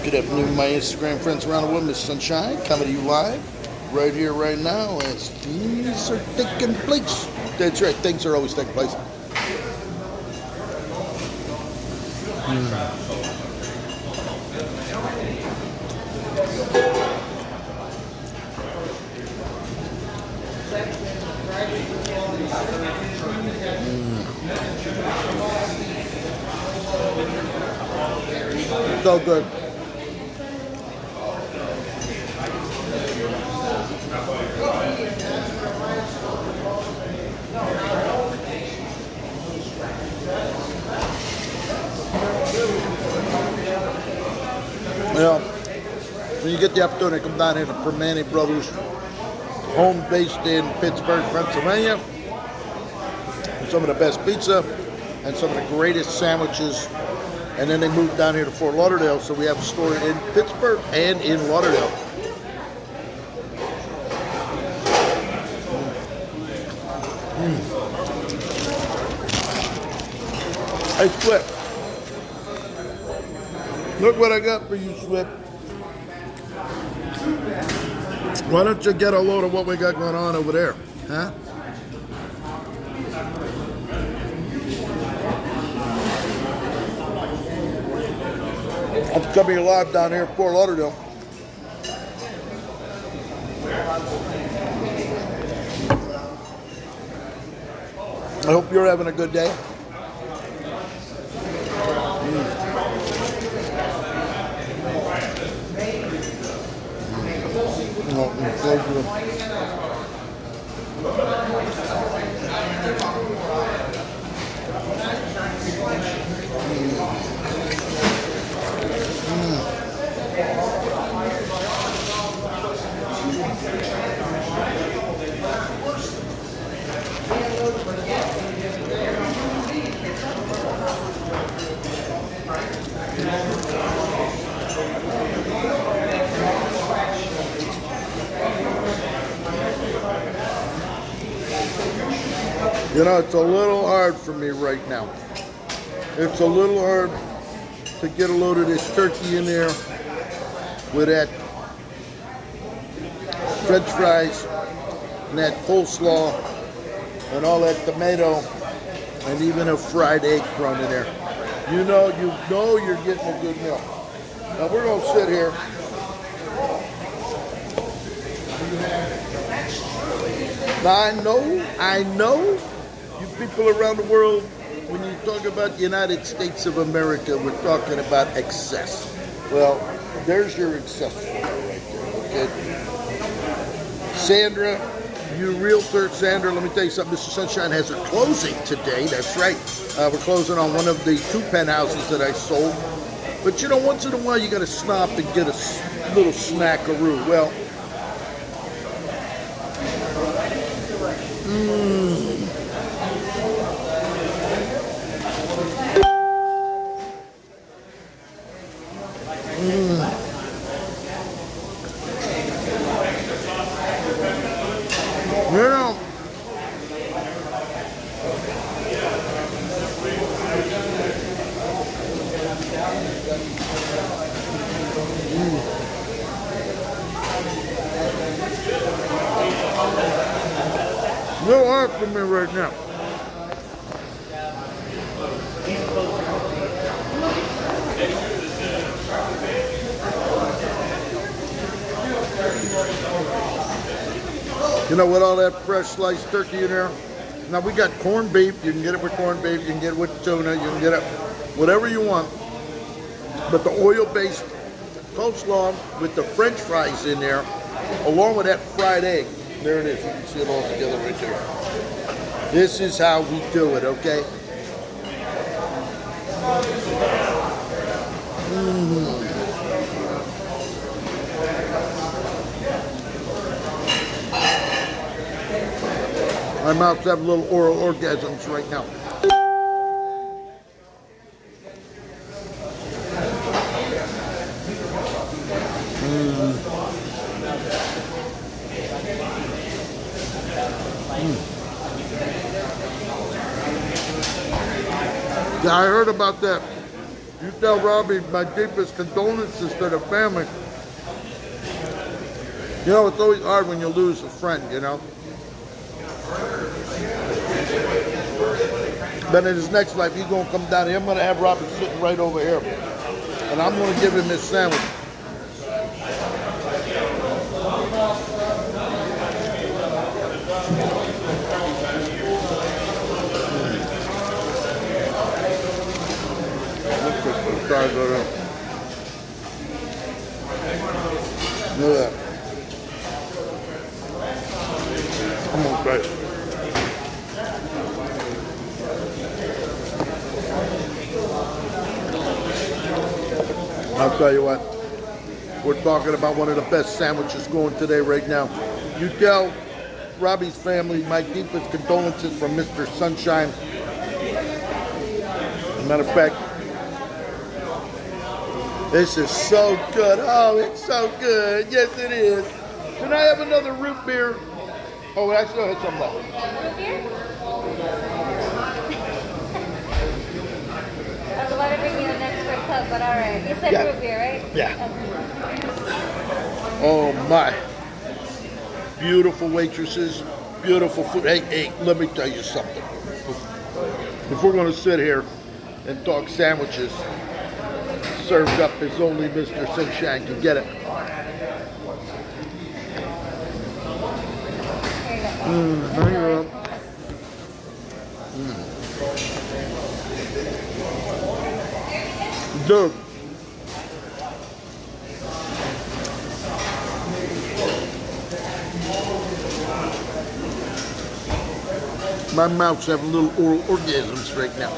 Good afternoon, my Instagram friends around the world. Miss Sunshine coming to you live right here, right now, as things are taking place. That's right, things are always taking place. So good. Well, when you get the opportunity to come down here to Primanti Brothers, home based in Pittsburgh, Pennsylvania, with some of the best pizza and some of the greatest sandwiches. And then they moved down here to Fort Lauderdale, so we have a store in Pittsburgh and in Lauderdale. Hey, Swift. Look what I got for you, Swift. Why don't you get a load of what we got going on over there, huh? I'm coming live down here in Fort Lauderdale. I hope you're having a good day. You know, it's a little hard for me right now. It's a little hard to get a load of this turkey in there with that French fries and that coleslaw and all that tomato and even a fried egg thrown in there. You know you're getting a good meal. Now we're gonna sit here. Now I know. You people around the world, when you talk about the United States of America, we're talking about excess. Well, there's your excess right there, okay? Sandra, you realtor, Sandra, let me tell you something. Mr. Sunshine has a closing today. That's right. We're closing on one of the 2 penthouses that I sold. But you know, once in a while, you got to stop and get a little snackaroo. Well, you know, a little hard for me right now. You know, with all that fresh sliced turkey in there. Now we got corned beef. You can get it with corned beef. You can get it with tuna. You can get it whatever you want. But the oil-based coleslaw with the French fries in there, along with that fried egg. There it is. You can see it all together right there. This is how we do it, okay? My mouth's having little oral orgasms right now. Yeah, I heard about that You tell Robbie my deepest condolences to the family. You know, it's always hard when you lose a friend, you know. But in his next life, he's going to come down here. I'm going to have Robbie sitting right over here. And I'm going to give him this sandwich. Look at that. I'm going to try it. I'll tell you what, we're talking about one of the best sandwiches going today right now. You tell Robbie's family my deepest condolences from Mr. Sunshine. As a matter of fact, this is so good. Oh, it's so good. Yes, it is. Can I have another root beer? Oh, I still had some left. Root beer? I was about to bring you an extra cup, but all right. You said root beer, right? Yeah. Oh, my. Beautiful waitresses, beautiful food. Hey, let me tell you something. If we're going to sit here and talk sandwiches, served up as only Mr. Sunshine can get it. There you go. Dude. My mouth's having little oral orgasms right now.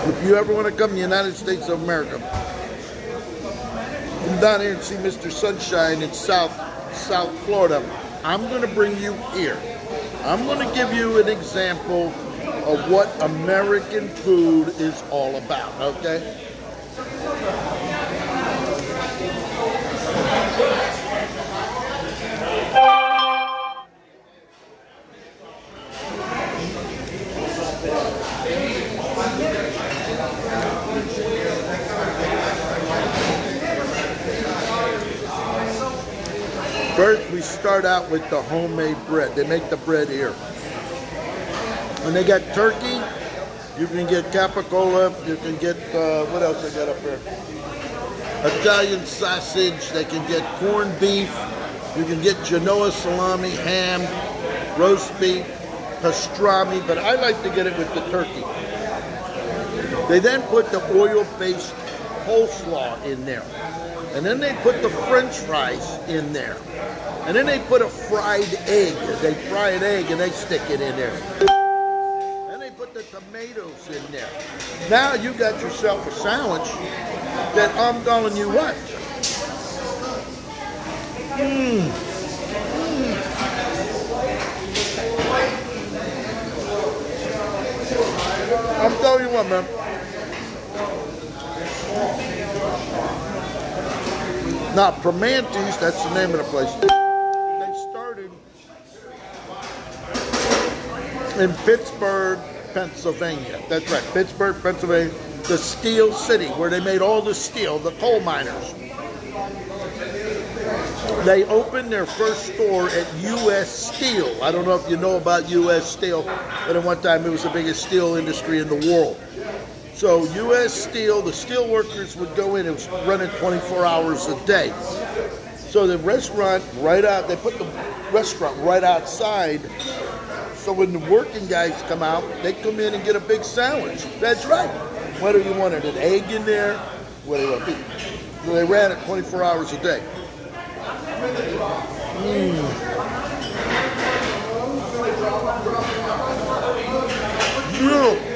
If you ever want to come to the United States of America, come down here and see Mr. Sunshine in South Florida. I'm going to bring you here. I'm going to give you an example of what American food is all about, okay? First, we start out with the homemade bread. They make the bread here. And they got turkey. You can get capicola. You can get, what else they got up there? Italian sausage. They can get corned beef. You can get Genoa salami, ham, roast beef, pastrami. But I like to get it with the turkey. They then put the oil-based coleslaw in there. And then they put the French fries in there. And then they put a fried egg. They fry an egg and they stick it in there. Then they put the tomatoes in there. Now you got yourself a sandwich that I'm telling you what. I'm telling you what, man. Now, Primanti's, that's the name of the place. They started in Pittsburgh, Pennsylvania. That's right, Pittsburgh, Pennsylvania. The Steel City, where they made all the steel, the coal miners. They opened their first store at U.S. Steel. I don't know if you know about U.S. Steel, but at one time it was the biggest steel industry in the world. So U.S. Steel, the steel workers would go in. It was running 24 hours a day. So the restaurant they put the restaurant right outside. So when the working guys come out, they come in and get a big sandwich. That's right. Whether you wanted an egg in there, whether you want beef. So they ran it 24 hours a day. Beautiful.